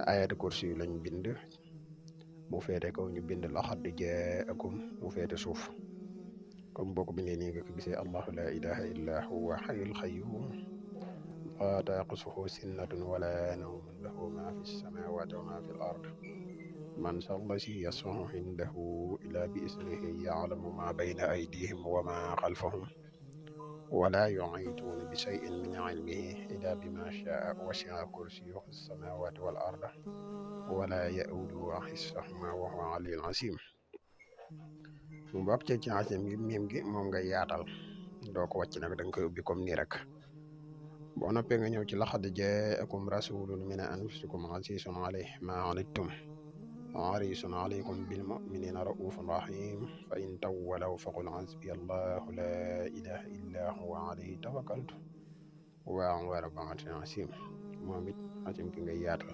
ayatul kursi yu lañ bind mu féete kaw ñu bind laqad jaakum mu féete suuf comme bokk bi nii nga ko gisee allahu la ilaha illa huwa hayyul qayyum laa taaqusuhu sinnatun wala nawmun lahu ma fi samawati wa ma fi l ard man sha allazi yasfau indahu ila bi isnihi ya'lamu ma bayna aydihim wa ma xalfahum wala yuhituuna bi shay'in min ilmihi illa bima shaa wasi'a kursiyuhu as-samawati wal arda wala ya'uduhu hifzuhuma wa huwa al-aliyyul azim mu bokk ci azim gi miim gi moom nga yaatal doo ko wàcc nag da nga koy ubbi comme nii rek boo noppee nga ñëw ci laqad jaakum rasulun min anfusikum azizun alayhi ma anittum harisun alaykum bil mu'minina raufun rahim fa in tawalaw faqul hasbiya allahu la ilaha illa huwa alayhi tawakkaltu wa huwa rabbul arshil azim moom it azim ki ngay yaatal